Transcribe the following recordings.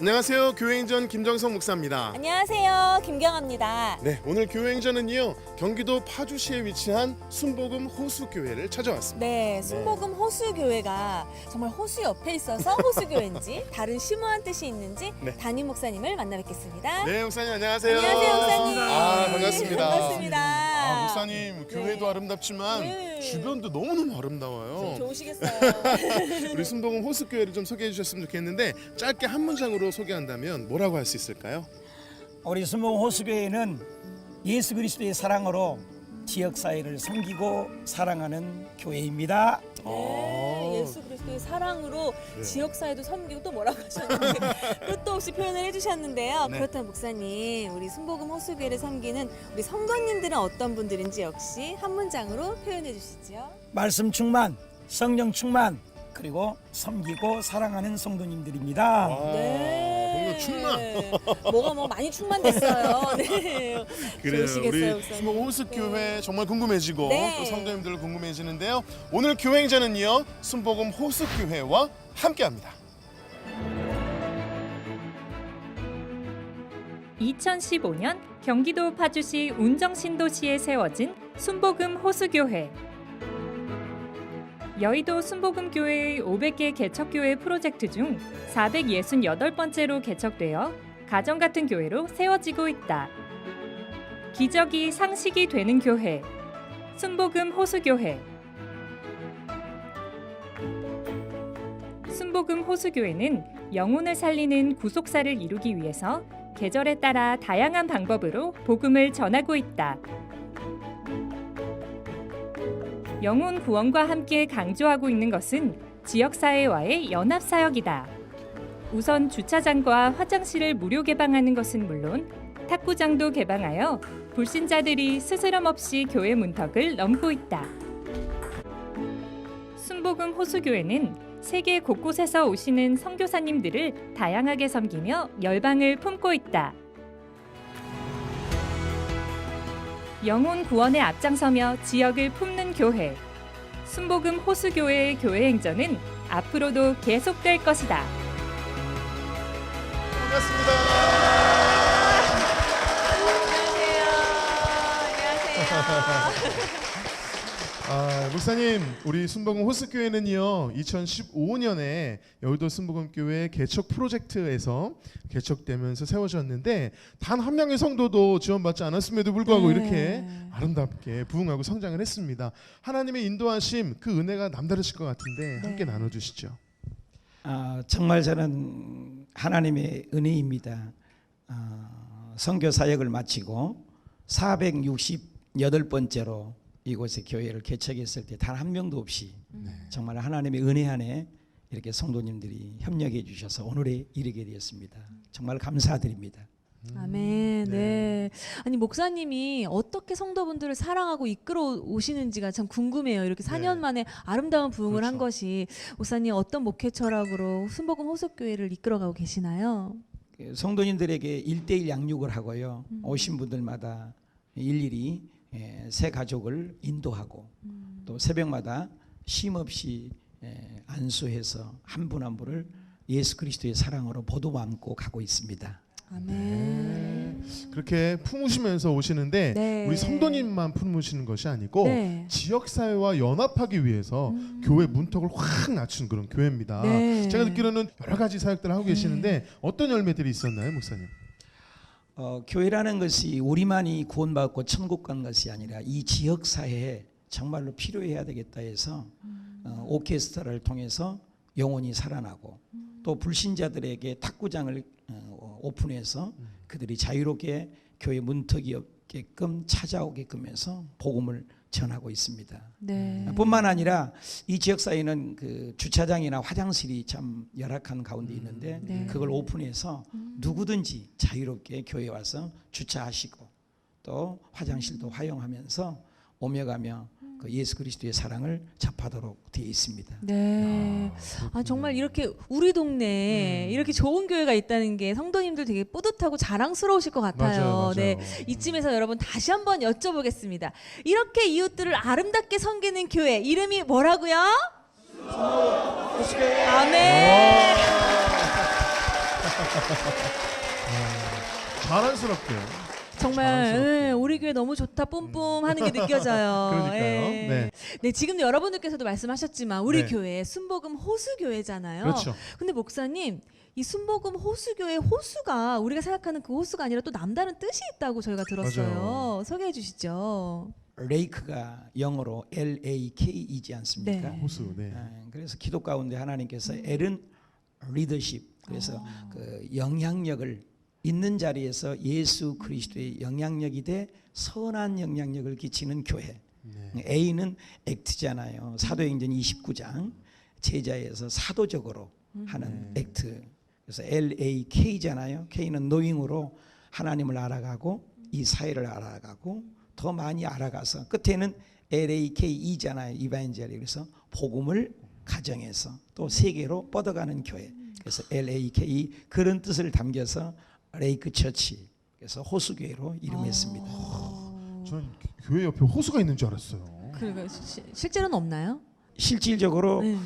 안녕하세요. 교회행전 김정성 목사입니다. 안녕하세요. 김경아입니다. 네, 오늘 교회행전은요, 경기도 파주시에 위치한 순복음 호수교회를 찾아왔습니다. 네, 순복음 호수교회가 정말 호수 옆에 있어서 호수교회인지 다른 심오한 뜻이 있는지 네. 담임 목사님을 만나 뵙겠습니다. 네, 목사님 안녕하세요. 안녕하세요, 목사님. 반갑습니다. 반갑습니다. 목사님, 교회도 아름답지만 네. 주변도 너무너무 아름다워요. 좋으시겠어요. 우리 순복음 호수교회를 좀 소개해 주셨으면 좋겠는데 짧게 한 문장으로 소개한다면 뭐라고 할 수 있을까요? 우리 순복음 호수교회는 예수 그리스도의 사랑으로 지역사회를 섬기고 사랑하는 교회입니다. 네, 예수 그리스도의 사랑으로 네. 지역사회도 섬기고 또 뭐라고 하셨는데 끝도 없이 표현을 해주셨는데요. 네. 그렇다면 목사님, 우리 순복음 호수교회를 섬기는 우리 성도님들은 어떤 분들인지 역시 한 문장으로 표현해 주시죠. 말씀 충만, 성령 충만, 그리고 섬기고 사랑하는 성도님들입니다. 뭔가 충만. 뭐가 뭐 많이 충만됐어요. 네. 그래요. 좋으시겠어요, 우리 목사님. 순복음 호수교회 정말 궁금해지고 네. 또 성도님들 궁금해지는데요. 오늘 교회행전은요, 순복음 호수교회와 함께합니다. 2015년 경기도 파주시 운정신도시에 세워진 순복음 호수교회. 여의도 순복음교회의 500개 개척교회 프로젝트 중 468번째로 개척되어 가정 같은 교회로 세워지고 있다. 기적이 상식이 되는 교회, 순복음 호수교회. 순복음 호수교회는 영혼을 살리는 구속사를 이루기 위해서 계절에 따라 다양한 방법으로 복음을 전하고 있다. 영혼 구원과 함께 강조하고 있는 것은 지역사회와의 연합사역이다. 우선 주차장과 화장실을 무료 개방하는 것은 물론 탁구장도 개방하여 불신자들이 스스럼 없이 교회 문턱을 넘고 있다. 순복음 호수교회는 세계 곳곳에서 오시는 선교사님들을 다양하게 섬기며 열방을 품고 있다. 영혼 구원에 앞장서며 지역을 품는 교회, 순복음 호수교회의 교회 행전은 앞으로도 계속될 것이다. 반갑습니다. 안녕하세요. 목사님, 우리 순복음 호수교회는요, 2015년에 여의도 순복음교회 개척 프로젝트에서 개척되면서 세워졌는데 단 한 명의 성도도 지원받지 않았음에도 불구하고 네. 이렇게 아름답게 부흥하고 성장을 했습니다. 하나님의 인도하심, 그 은혜가 남다르실 것 같은데 함께 나눠주시죠. 정말 저는 하나님의 은혜입니다. 선교 사역을 마치고 468번째로 이곳에 교회를 개척했을 때 단 한 명도 없이 정말 하나님의 은혜 안에 이렇게 성도님들이 협력해 주셔서 오늘에 이르게 되었습니다. 정말 감사드립니다. 아멘. 네. 아니 목사님이 어떻게 성도분들을 사랑하고 이끌어 오시는지가 참 궁금해요. 이렇게 4년 만에 아름다운 부흥을 한 것이 목사님 어떤 목회 철학으로 순복음 호수교회를 이끌어가고 계시나요? 성도님들에게 1:1 양육을 하고요. 오신 분들마다 일일이 새 가족을 인도하고 또 새벽마다 쉼없이 안수해서 한 분 한 분을 예수 그리스도의 사랑으로 보듬고 가고 있습니다. 아멘. 그렇게 품으시면서 오시는데 네. 우리 성도님만 품으시는 것이 아니고 네. 지역사회와 연합하기 위해서 교회 문턱을 확 낮춘 그런 교회입니다. 네. 제가 듣기로는 여러 가지 사역들을 하고 계시는데 어떤 열매들이 있었나요, 목사님? 교회라는 것이 우리만이 구원받고 천국 간 것이 아니라 이 지역 사회에 정말로 필요해야 되겠다 해서 오케스트라를 통해서 영혼이 살아나고 또 불신자들에게 탁구장을 오픈해서 그들이 자유롭게 교회 문턱이 없게끔 찾아오게끔 해서 복음을 전하고 있습니다. 네. 뿐만 아니라 이 지역 사회는 그 주차장이나 화장실이 참 열악한 가운데 있는데 네. 그걸 오픈해서 누구든지 자유롭게 교회에 와서 주차하시고 또 화장실도 활용하면서 오며 가며 그 예수 그리스도의 사랑을 접하도록 되어 있습니다. 네. 정말 이렇게 우리 동네에 이렇게 좋은 교회가 있다는 게 성도님들 되게 뿌듯하고 자랑스러우실 것 같아요. 맞아요. 네. 이쯤에서 여러분 다시 한번 여쭤보겠습니다. 이렇게 이웃들을 아름답게 섬기는 교회 이름이 뭐라고요? 아멘. 자랑스럽게. 정말 자랑스럽게. 예, 우리 교회 너무 좋다 뿜뿜 하는 게 느껴져요. 그러니까요. 예. 네. 네, 지금 여러분들께서도 말씀하셨지만 우리 네. 교회 순복음 호수교회잖아요. 그렇죠. 근데 목사님, 이 순복음 호수교회 호수가 우리가 생각하는 그 호수가 아니라 또 남다른 뜻이 있다고 저희가 들었어요. 맞아요. 소개해 주시죠. 레이크가 영어로 LAK이지 않습니까? 네. 호수. 네. 그래서 기도 가운데 하나님께서 L은 리더십, 그래서 그 영향력을 있는 자리에서 예수 그리스도의 영향력이 돼 선한 영향력을 끼치는 교회. 네. A는 액트잖아요. 사도행전 29장 제자에서 사도적으로 하는 액트. 그래서 LAK잖아요. K는 노잉으로 하나님을 알아가고 이 사회를 알아가고 더 많이 알아가서 끝에는 LAK이잖아요. 이반젤리. 그래서 복음을 가정에서 또 세계로 뻗어가는 교회. 그래서 LAK 그런 뜻을 담겨서 레이크 처치. 그래서 호수교회로 이름했습니다. 저는 교회 옆에 호수가 있는 줄 알았어요. 그러니까 실제로는 없나요? 실질적으로 네.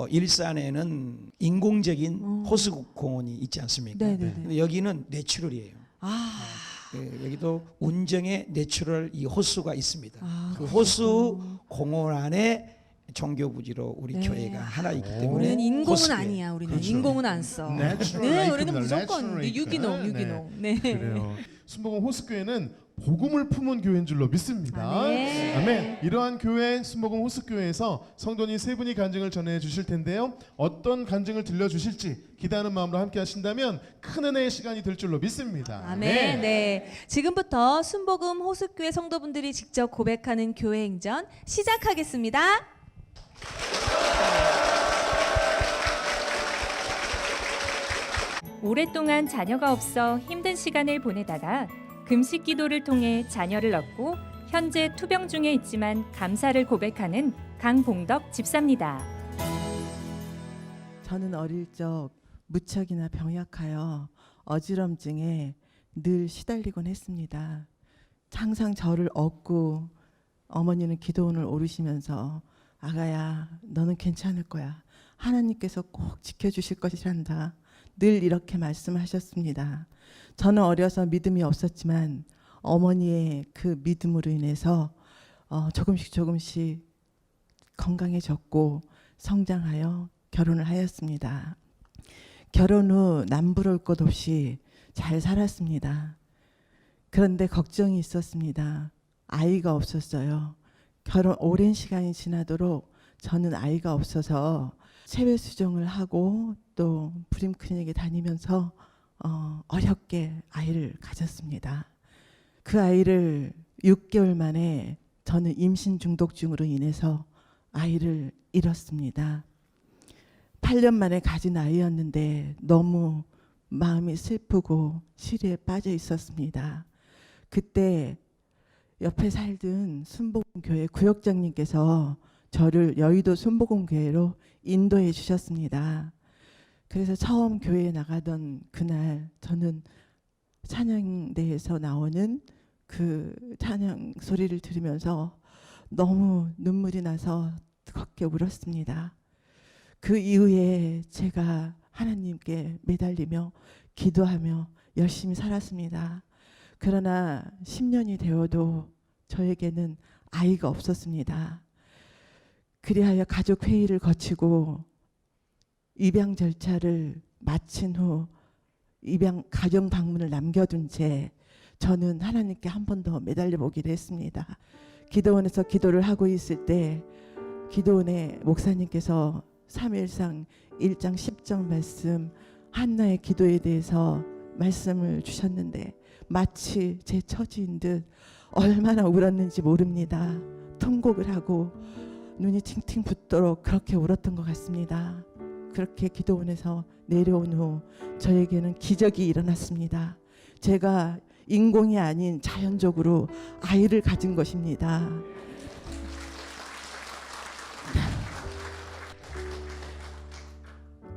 일산에는 인공적인 호수 공원이 있지 않습니까? 네네네. 근데 여기는 내추럴이에요. 여기도 운정의 내추럴 이 호수가 있습니다. 그 호수 공원 안에 종교 부지로 우리 네. 교회가 하나 있기 때문에 우리는 인공은 호수교회. 아니야. 우리는 그렇죠. 인공은 안 써. 내추럴 네, 레이크입니다. 우리는 무조건 내추럴 레이크. 유기농, 유기농. 네. 그래요. 순복음 호수교회는 복음을 품은 교회인 줄로 믿습니다. 아멘. 아멘. 이러한 교회 순복음 호수교회에서 성도님 세 분이 간증을 전해 주실 텐데요. 어떤 간증을 들려 주실지 기대하는 마음으로 함께 하신다면 큰 은혜의 시간이 될 줄로 믿습니다. 아멘. 네. 지금부터 순복음 호수교회 성도분들이 직접 고백하는 교회 행전 시작하겠습니다. 오랫동안 자녀가 없어 힘든 시간을 보내다가 금식 기도를 통해 자녀를 얻고 현재 투병 중에 있지만 감사를 고백하는 강봉덕 집사입니다. 저는 어릴 적 무척이나 병약하여 어지럼증에 늘 시달리곤 했습니다. 항상 저를 얻고 어머니는 기도원을 오르시면서 아가야 너는 괜찮을 거야. 하나님께서 꼭 지켜주실 것이란다. 늘 이렇게 말씀하셨습니다. 저는 어려서 믿음이 없었지만 어머니의 그 믿음으로 인해서 조금씩 건강해졌고 성장하여 결혼을 하였습니다. 결혼 후 남부러울 것 없이 잘 살았습니다. 그런데 걱정이 있었습니다. 아이가 없었어요. 결혼 오랜 시간이 지나도록 저는 아이가 없어서 체외 수정을 하고 또 브림 클리닉에 다니면서 어렵게 아이를 가졌습니다. 그 아이를 6개월 만에 저는 임신 중독증으로 인해서 아이를 잃었습니다. 8년 만에 가진 아이였는데 너무 마음이 슬프고 시리에 빠져 있었습니다. 그때 옆에 살던 순복음교회 구역장님께서 저를 여의도 순복음교회로 인도해 주셨습니다. 그래서 처음 교회에 나가던 그날 저는 찬양대에서 나오는 그 찬양 소리를 들으면서 너무 눈물이 나서 뜨겁게 울었습니다. 그 이후에 제가 하나님께 매달리며 기도하며 열심히 살았습니다. 그러나 10년이 되어도 저에게는 아이가 없었습니다. 그리하여 가족 회의를 거치고 입양 절차를 마친 후 입양 가정 방문을 남겨둔 채 저는 하나님께 한 번 더 매달려 보기로 했습니다. 기도원에서 기도를 하고 있을 때 기도원의 목사님께서 3일상 1장 10절 말씀 한나의 기도에 대해서 말씀을 주셨는데 마치 제 처지인 듯 얼마나 울었는지 모릅니다. 통곡을 하고 눈이 팅팅 붓도록 그렇게 울었던 것 같습니다. 그렇게 기도원에서 내려온 후 저에게는 기적이 일어났습니다. 제가 인공이 아닌 자연적으로 아이를 가진 것입니다.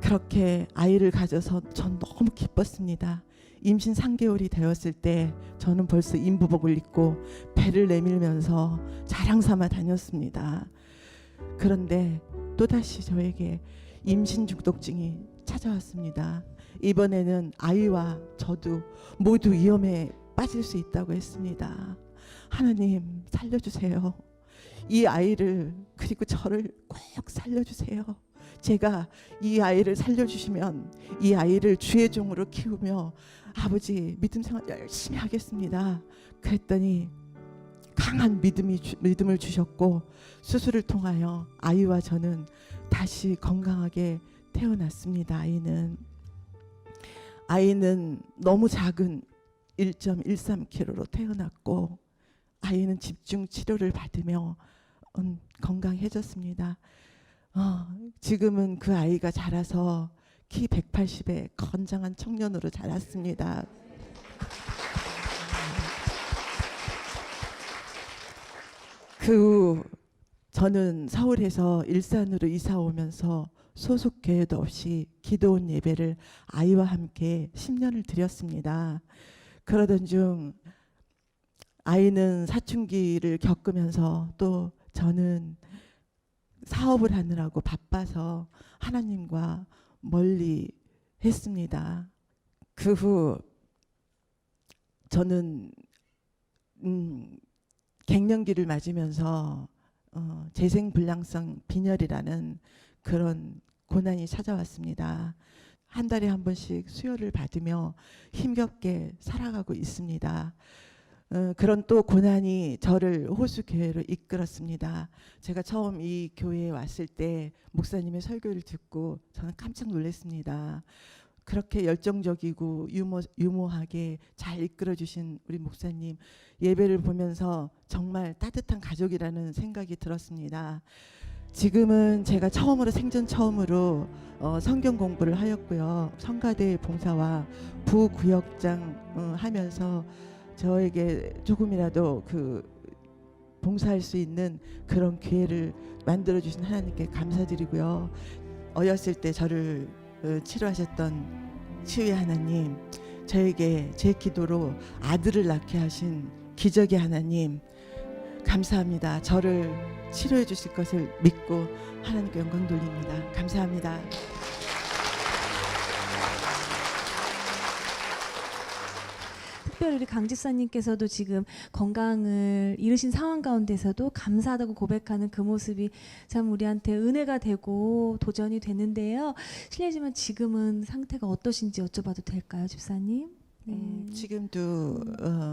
그렇게 아이를 가져서 전 너무 기뻤습니다. 임신 3개월이 되었을 때 저는 벌써 임부복을 입고 배를 내밀면서 자랑 삼아 다녔습니다. 그런데 또다시 저에게 임신 중독증이 찾아왔습니다. 이번에는 아이와 저도 모두 위험에 빠질 수 있다고 했습니다. 하나님 살려주세요. 이 아이를 그리고 저를 꼭 살려주세요. 제가 이 아이를 살려주시면 이 아이를 주의 종으로 키우며 아버지 믿음 생활 열심히 하겠습니다. 그랬더니 강한 믿음을 주셨고 수술을 통하여 아이와 저는 다시 건강하게 태어났습니다. 아이는 너무 작은 1.13kg로 태어났고 아이는 집중 치료를 받으며 건강해졌습니다. 지금은 그 아이가 자라서 키 180에 건장한 청년으로 자랐습니다. 그 후 저는 서울에서 일산으로 이사 오면서 소속 교회도 없이 기도원 예배를 아이와 함께 10년을 드렸습니다. 그러던 중 아이는 사춘기를 겪으면서 또 저는 사업을 하느라고 바빠서 하나님과 멀리 했습니다. 그 후 저는 갱년기를 맞으면서 재생불량성 빈혈이라는 그런 고난이 찾아왔습니다. 한 달에 한 번씩 수혈을 받으며 힘겹게 살아가고 있습니다. 그런 또 고난이 저를 호수교회로 이끌었습니다. 제가 처음 이 교회에 왔을 때 목사님의 설교를 듣고 저는 깜짝 놀랐습니다. 그렇게 열정적이고 유모하게 잘 이끌어주신 우리 목사님 예배를 보면서 정말 따뜻한 가족이라는 생각이 들었습니다. 지금은 제가 생전 처음으로 성경 공부를 하였고요. 성가대 봉사와 부구역장 하면서 저에게 조금이라도 봉사할 수 있는 그런 기회를 만들어주신 하나님께 감사드리고요. 어렸을 때 저를 치료하셨던 치유의 하나님, 저에게 제 기도로 아들을 낳게 하신 기적의 하나님 감사합니다. 저를 치료해 주실 것을 믿고 하나님께 영광 돌립니다. 감사합니다. 특별히 우리 강 집사님께서도 지금 건강을 잃으신 상황 가운데서도 감사하다고 고백하는 그 모습이 참 우리한테 은혜가 되고 도전이 되는데요. 실례지만 지금은 상태가 어떠신지 여쭤봐도 될까요, 집사님? 네. 지금도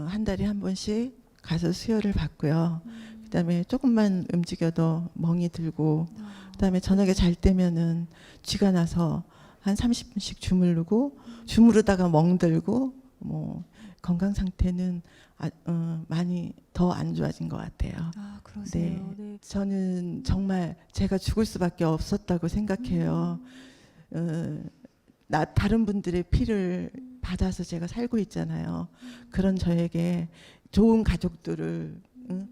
한 달에 한 번씩 가서 수혈을 받고요. 그다음에 조금만 움직여도 멍이 들고, 그다음에 저녁에 잘 때면은 쥐가 나서 한 30분씩 주무르다가 멍들고 건강 상태는 많이 더 안 좋아진 것 같아요. 아, 그러세요. 네. 저는 정말 제가 죽을 수밖에 없었다고 생각해요. 다른 분들의 피를 받아서 제가 살고 있잖아요. 그런 저에게 좋은 가족들을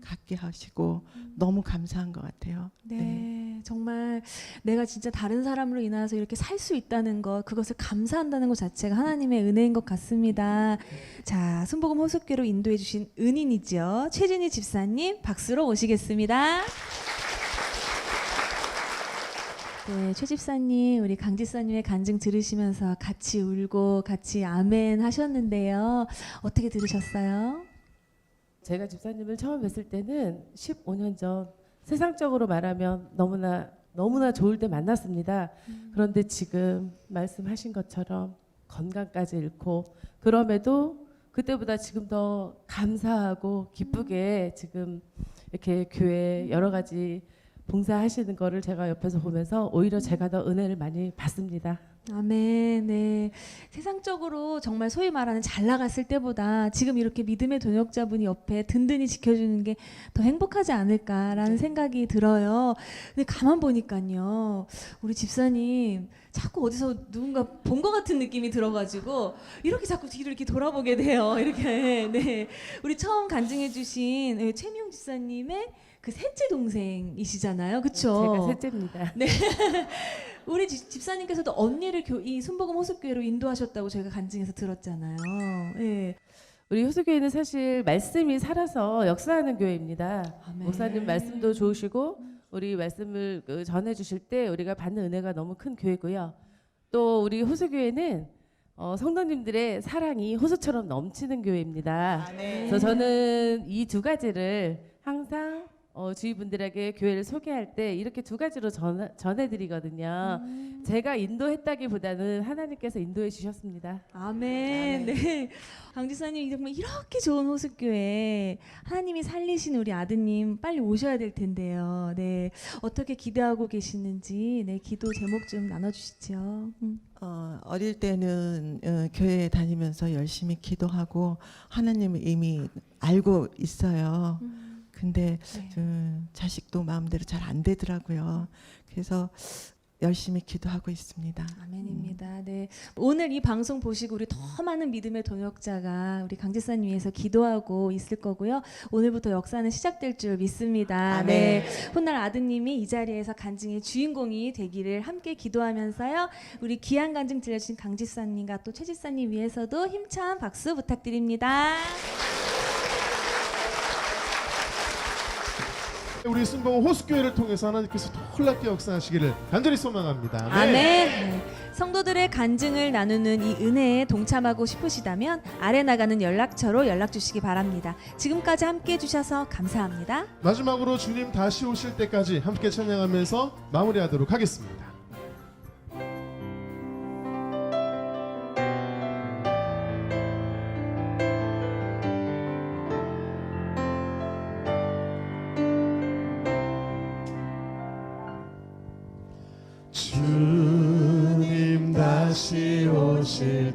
갖게 하시고 너무 감사한 것 같아요. 네, 정말 내가 진짜 다른 사람으로 인해서 이렇게 살 수 있다는 것, 그것을 감사한다는 것 자체가 하나님의 은혜인 것 같습니다. 자, 순복음 호숫교로 인도해 주신 은인이죠. 최진희 집사님 박수로 모시겠습니다. 네, 최 집사님, 우리 강 집사님의 간증 들으시면서 같이 울고 같이 아멘 하셨는데요. 어떻게 들으셨어요? 제가 집사님을 처음 뵀을 때는 15년 전, 세상적으로 말하면 너무나 좋을 때 만났습니다. 그런데 지금 말씀하신 것처럼 건강까지 잃고, 그럼에도 그때보다 지금 더 감사하고 기쁘게 지금 이렇게 교회 여러 가지 봉사하시는 거를 제가 옆에서 보면서 오히려 제가 더 은혜를 많이 받습니다. 아멘. 네. 세상적으로 정말 소위 말하는 잘 나갔을 때보다 지금 이렇게 믿음의 동역자분이 옆에 든든히 지켜주는 게 더 행복하지 않을까라는 생각이 들어요. 근데 가만 보니까요, 우리 집사님 자꾸 어디서 누군가 본 것 같은 느낌이 들어가지고 이렇게 자꾸 뒤를 이렇게 돌아보게 돼요. 이렇게. 네. 우리 처음 간증해주신 최미용 집사님의 그 셋째 동생이시잖아요, 그렇죠? 제가 셋째입니다. 네. 우리 집사님께서도 언니를 이 순복음 호숫교회로 인도하셨다고 저희가 간증해서 들었잖아요. 네. 우리 호수교회는 사실 말씀이 살아서 역사하는 교회입니다. 아멘. 목사님 말씀도 좋으시고 우리 말씀을 전해 주실 때 우리가 받는 은혜가 너무 큰 교회고요. 또 우리 호수교회는 성도님들의 사랑이 호수처럼 넘치는 교회입니다. 네. 그래서 저는 이 두 가지를 항상 주위 분들에게 교회를 소개할 때 이렇게 두 가지로 전해드리거든요. 제가 인도했다기보다는 하나님께서 인도해 주셨습니다. 아멘. 네. 강지사님 정말 이렇게 좋은 호숫교회 하나님이 살리신 우리 아드님 빨리 오셔야 될 텐데요. 네. 어떻게 기대하고 계시는지 네, 기도 제목 좀 나눠주시죠. 어릴 때는 교회 다니면서 열심히 기도하고 하나님을 이미 알고 있어요. 근데 네. 자식도 마음대로 잘 안 되더라고요. 그래서 열심히 기도하고 있습니다. 아멘입니다. 네. 오늘 이 방송 보시고 우리 더 많은 믿음의 동역자가 우리 강지사님 위해서 기도하고 있을 거고요. 오늘부터 역사는 시작될 줄 믿습니다. 아멘. 네. 훗날 아드님이 이 자리에서 간증의 주인공이 되기를 함께 기도하면서요. 우리 귀한 간증 들려주신 강지사님과 또 최지사님 위해서도 힘찬 박수 부탁드립니다. 우리 순봉 호수교회를 통해서 하나님께서 더 놀랍게 역사하시기를 간절히 소망합니다. 네. 아멘. 네. 성도들의 간증을 나누는 이 은혜에 동참하고 싶으시다면 아래 나가는 연락처로 연락 주시기 바랍니다. 지금까지 함께 해주셔서 감사합니다. 마지막으로 주님 다시 오실 때까지 함께 찬양하면서 마무리하도록 하겠습니다. 주님 다시 오실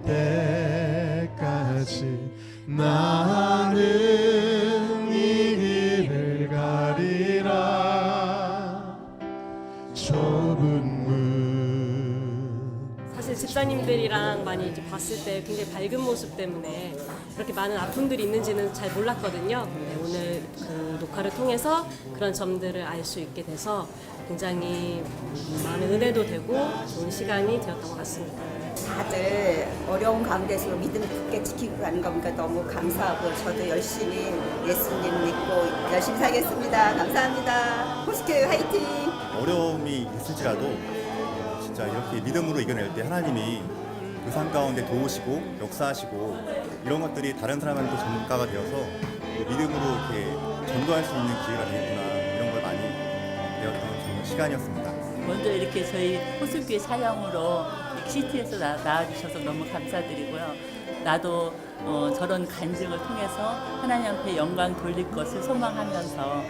때까지 나는 이 길을 가리라. 좁은 문 사실 집사님들이랑 많이 이제 봤을 때 굉장히 밝은 모습 때문에 그렇게 많은 아픔들이 있는지는 잘 몰랐거든요. 근데 오늘 그 녹화를 통해서 그런 점들을 알 수 있게 돼서 굉장히 많은 은혜도 되고 좋은 시간이 되었던 것 같습니다. 다들 어려운 가운데서 믿음을 굳게 지키고 가는 거 보니까 너무 감사하고 저도 열심히 예수님 믿고 열심히 살겠습니다. 감사합니다. 호수교회 화이팅! 어려움이 있을지라도 진짜 이렇게 믿음으로 이겨낼 때 하나님이 그 삶 가운데 도우시고 역사하시고 이런 것들이 다른 사람한테 또 전가가 되어서 믿음으로 이렇게 전도할 수 있는 기회가 되겠구나 이런 걸 많이 배웠던 좋은 시간이었습니다. 먼저 이렇게 저희 호수교회 사역으로 시티에서 나와주셔서 너무 감사드리고요. 나도 저런 간증을 통해서 하나님 앞에 영광 돌릴 것을 소망하면서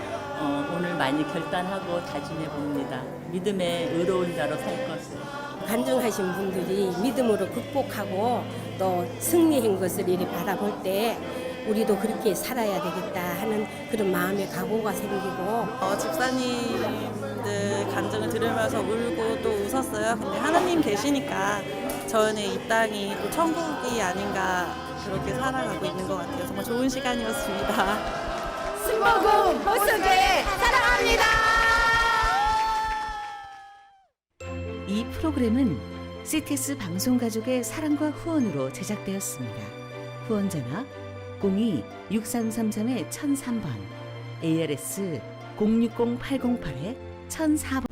오늘 많이 결단하고 다짐해 봅니다. 믿음의 의로운 자로 살 것을. 간증하신 분들이 믿음으로 극복하고 또 승리한 것을 이리 바라볼 때 우리도 그렇게 살아야 되겠다 하는 그런 마음의 각오가 생기고 집사님들 간증을 들으면서 울고 또 웃었어요. 근데 하나님 계시니까 저는 이 땅이 또 천국이 아닌가 그렇게 살아가고 있는 것 같아요. 정말 좋은 시간이었습니다. 순복음 호수교회 사랑합니다. 이 프로그램은 CTS 방송가족의 사랑과 후원으로 제작되었습니다. 후원 전화 02-6333-1003번, ALS 060-808-1004번